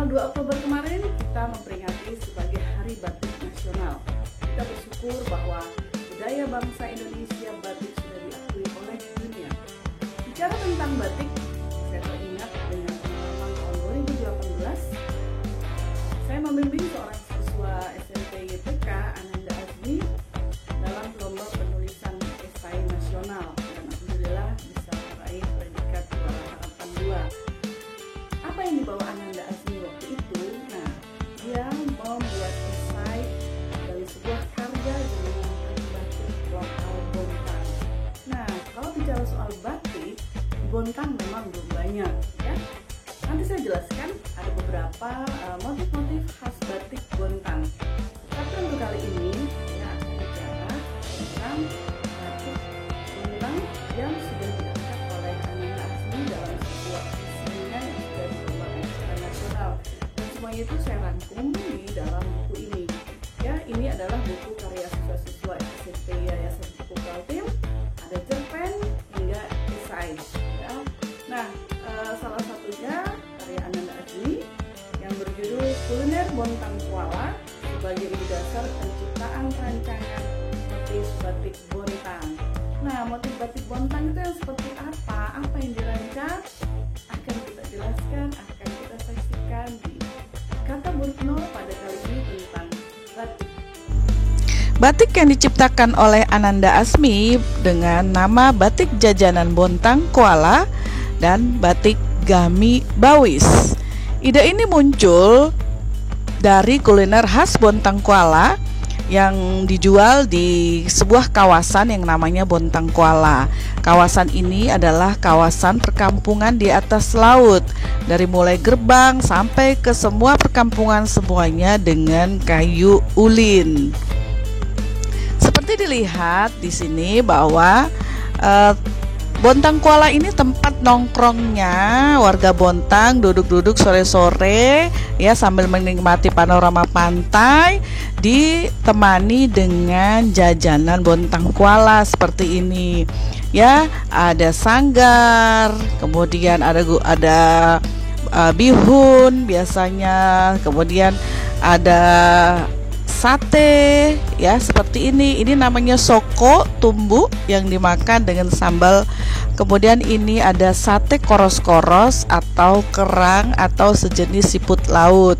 2 Oktober kemarin kita memperingati sebagai Hari Batik Nasional. Kita bersyukur bahwa budaya bangsa Indonesia batik sudah diakui oleh dunia. Bicara tentang batik, saya teringat dengan pengalaman tahun 2018. Saya membimbing seorang siswa SMP YPK Ananda Azmi dalam lomba penulisan esai nasional dan alhamdulillah bisa meraih predikat Juara Harapan 2. Apa yang dibawa Ananda Azmi waktu itu? Nah, dia membuat esai dari sebuah karya yang menggunakan batik lokal Bontang. Nah, kalau bicara soal batik, di Bontang memang belum banyak, ya. Nanti saya jelaskan ada beberapa motif-motif khas batik Bontang. Tapi untuk kali ini saya akan bicara tentang batik Bontang yang sudah diangkat oleh Ananda Azmi dalam sebuah isinya yang sudah dikembangkan secara nasional. Dan semuanya itu saya rangkum di dalam buku ini. Ya, ini adalah buku karya siswa-siswa SMP Yayasan Buku Kaltim. Ada cerpen hingga esai. Ya. Nah, salah satunya karya Ananda Azmi yang berjudul Kuliner Bontang Kuala sebagai ide dasar penciptaan rancangan motif batik Bontang. Nah, motif batik Bontang itu yang seperti apa? Apa yang dirancang? Akan kita jelaskan, akan kita saksikan di Kata Burkno pada kali ini tentang batik. Batik yang diciptakan oleh Ananda Azmi dengan nama Batik Jajanan Bontang Kuala dan Batik Gami Bawis. Ide ini muncul dari kuliner khas Bontang Kuala yang dijual di sebuah kawasan yang namanya Bontang Kuala. Kawasan ini adalah kawasan perkampungan di atas laut, dari mulai gerbang sampai ke semua perkampungan semuanya dengan kayu ulin. Seperti dilihat di sini bahwa Bontang Kuala ini tempat nongkrongnya warga Bontang, duduk-duduk sore-sore ya sambil menikmati panorama pantai, ditemani dengan jajanan Bontang Kuala seperti ini. Ya, ada sanggar, kemudian ada bihun biasanya, kemudian ada sate ya seperti ini. Ini namanya soko tumbu yang dimakan dengan sambal. Kemudian ini ada sate koros-koros atau kerang atau sejenis siput laut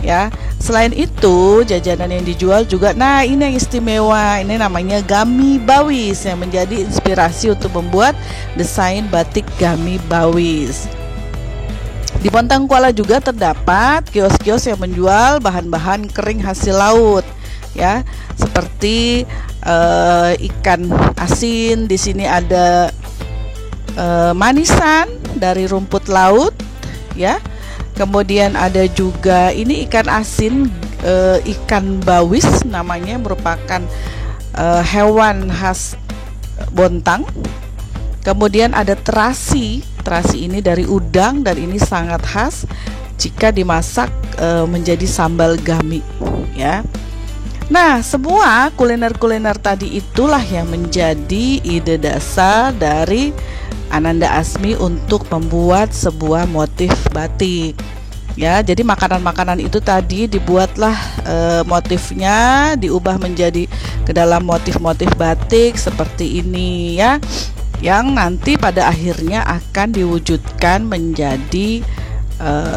ya. Selain itu jajanan yang dijual juga, nah ini yang istimewa, ini namanya Gami Bawis yang menjadi inspirasi untuk membuat desain batik Gami Bawis. Di Bontang Kuala juga terdapat kios-kios yang menjual bahan-bahan kering hasil laut, ya, seperti ikan asin. Di sini ada manisan dari rumput laut, ya. Kemudian ada juga ini ikan asin, ikan bawis namanya, merupakan hewan khas Bontang. Kemudian ada terasi. Terasi ini dari udang dan ini sangat khas jika dimasak menjadi sambal gami ya. Nah, semua kuliner-kuliner tadi itulah yang menjadi ide dasar dari Ananda Azmi untuk membuat sebuah motif batik. Ya, jadi makanan-makanan itu tadi dibuatlah motifnya diubah menjadi ke dalam motif-motif batik seperti ini ya, yang nanti pada akhirnya akan diwujudkan menjadi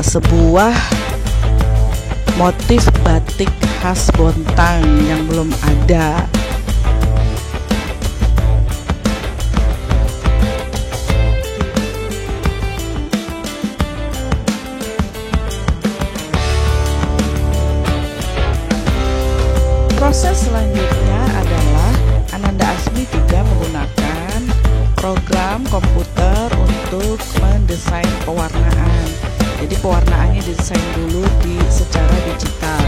sebuah motif batik khas Bontang yang belum ada. Proses selanjutnya adalah Ananda Azmi juga menggunakan program komputer untuk mendesain pewarnaan. Jadi pewarnaannya didesain dulu secara digital.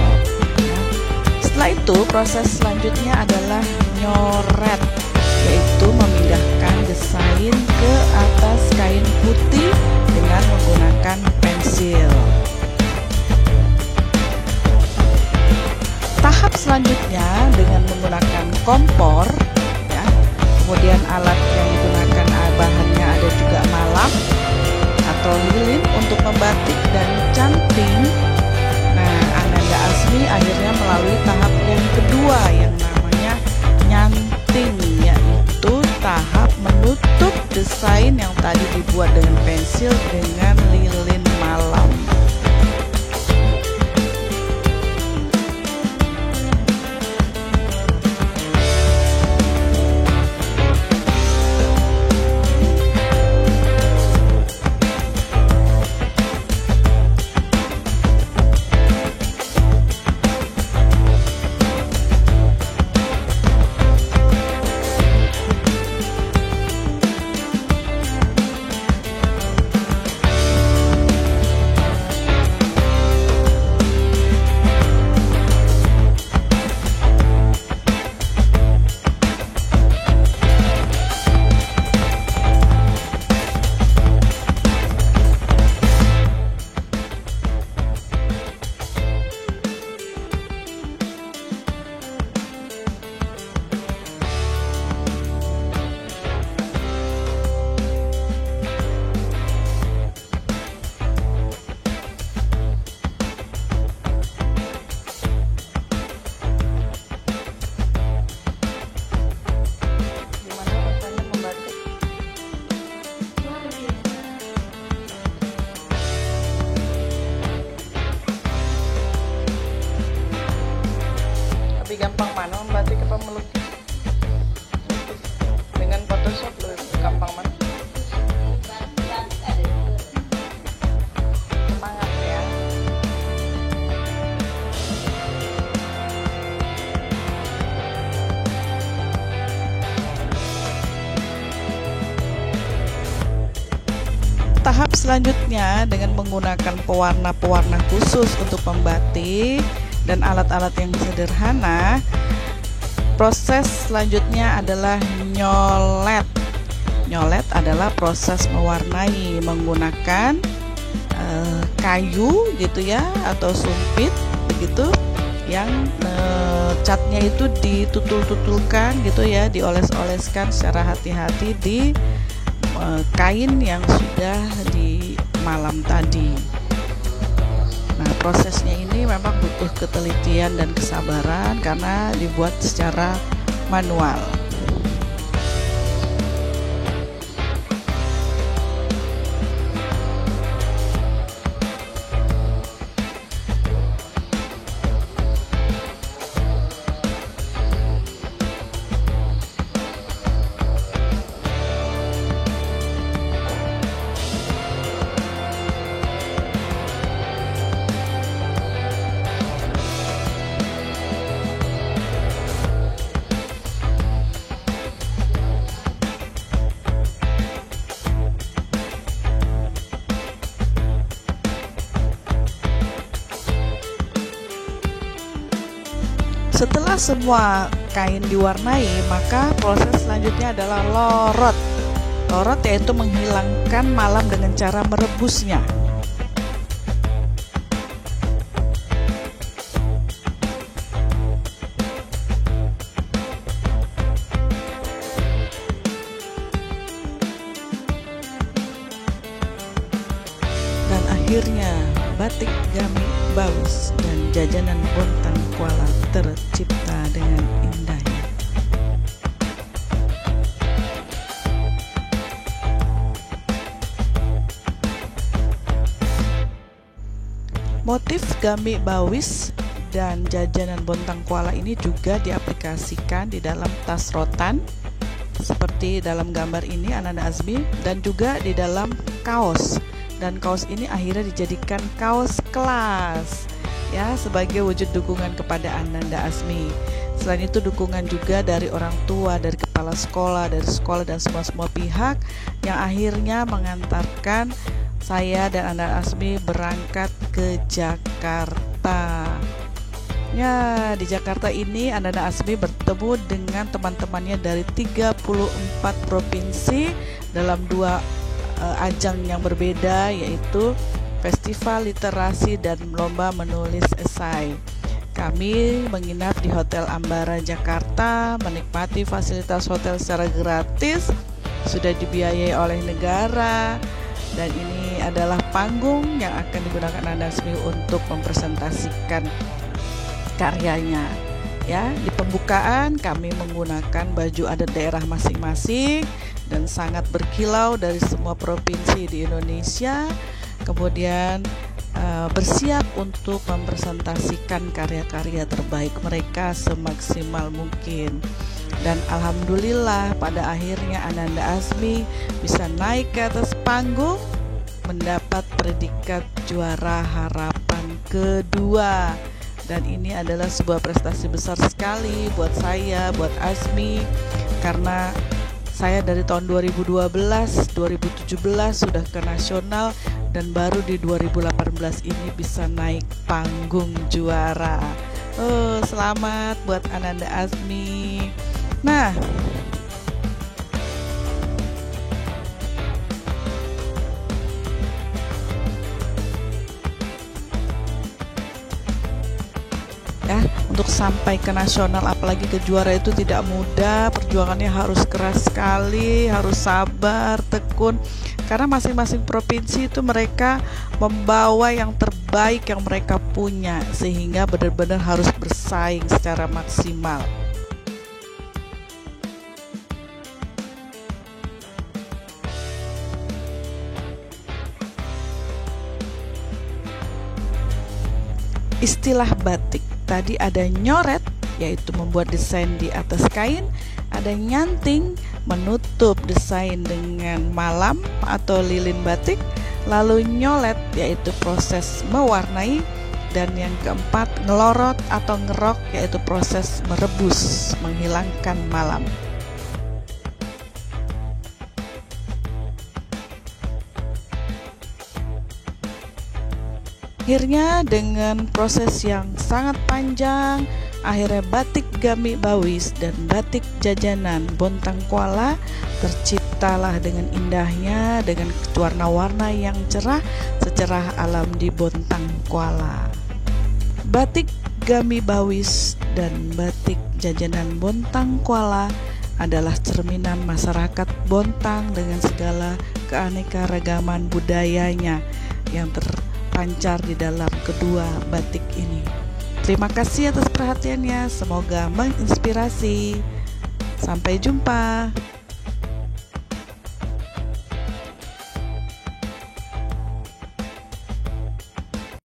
Setelah itu proses selanjutnya adalah nyoret, yaitu memindahkan desain ke atas kain putih dengan menggunakan pensil. Tahap selanjutnya dengan menggunakan kompor, ya. Kemudian alat yang digunakan bahannya ada juga malam atau lilin untuk membatik dan canting yang tadi dibuat dengan pensil dengan lilin malam. Lebih gampang mana membatik apa melukis? Dengan Photoshop lebih gampang mana? Semangat ya. Tahap selanjutnya dengan menggunakan pewarna-pewarna khusus untuk membatik dan alat-alat yang sederhana, proses selanjutnya adalah nyolet. Nyolet adalah proses mewarnai menggunakan kayu gitu ya, atau sumpit begitu, yang catnya itu ditutul-tutulkan gitu ya, dioles-oleskan secara hati-hati di kain yang sudah di malam tadi. Nah, prosesnya ini memang butuh ketelitian dan kesabaran karena dibuat secara manual. Setelah semua kain diwarnai, maka proses selanjutnya adalah lorot. Lorot yaitu menghilangkan malam dengan cara merebusnya. Dan akhirnya batik Gami Bawis dan jajanan Bontang Kuala tercipta dengan indahnya. Motif Gami Bawis dan jajanan Bontang Kuala ini juga diaplikasikan di dalam tas rotan seperti dalam gambar ini Ananda Azmi, dan juga di dalam kaos. Dan kaos ini akhirnya dijadikan kaos kelas ya, sebagai wujud dukungan kepada Ananda Azmi. Selain itu dukungan juga dari orang tua, dari kepala sekolah, dari sekolah dan semua pihak yang akhirnya mengantarkan saya dan Ananda Azmi berangkat ke Jakarta. Ya, di Jakarta ini Ananda Azmi bertemu dengan teman-temannya dari 34 provinsi dalam 2 ajang yang berbeda, yaitu Festival Literasi dan Lomba Menulis Esai. Kami menginap di Hotel Ambara Jakarta, menikmati fasilitas hotel secara gratis, sudah dibiayai oleh negara, dan ini adalah panggung yang akan digunakan Ananda Azmi untuk mempresentasikan karyanya. Ya, di pembukaan kami menggunakan baju adat daerah masing-masing dan sangat berkilau dari semua provinsi di Indonesia. Kemudian bersiap untuk mempresentasikan karya-karya terbaik mereka semaksimal mungkin. Dan alhamdulillah pada akhirnya Ananda Azmi bisa naik ke atas panggung, mendapat predikat juara harapan kedua. Dan ini adalah sebuah prestasi besar sekali buat saya, buat Azmi, karena saya dari tahun 2012, 2017 sudah ke nasional, dan baru di 2018 ini bisa naik panggung juara. Selamat buat Ananda Azmi. Nah, ya, untuk sampai ke nasional apalagi ke juara itu tidak mudah, perjuangannya harus keras sekali, harus sabar, tekun, karena masing-masing provinsi itu mereka membawa yang terbaik yang mereka punya, sehingga benar-benar harus bersaing secara maksimal. Istilah batik tadi ada nyoret, yaitu membuat desain di atas kain, ada nyanting, menutup desain dengan malam atau lilin batik, lalu nyolet, yaitu proses mewarnai, dan yang keempat ngelorot atau ngerok, yaitu proses merebus, menghilangkan malam. Akhirnya dengan proses yang sangat panjang, akhirnya batik Gami Bawis dan batik jajanan Bontang Kuala terciptalah dengan indahnya, dengan warna-warna yang cerah secerah alam di Bontang Kuala. Batik Gami Bawis dan batik jajanan Bontang Kuala adalah cerminan masyarakat Bontang dengan segala keanekaragaman budayanya yang terpancar di dalam kedua batik ini. Terima kasih atas perhatiannya, semoga menginspirasi. Sampai jumpa.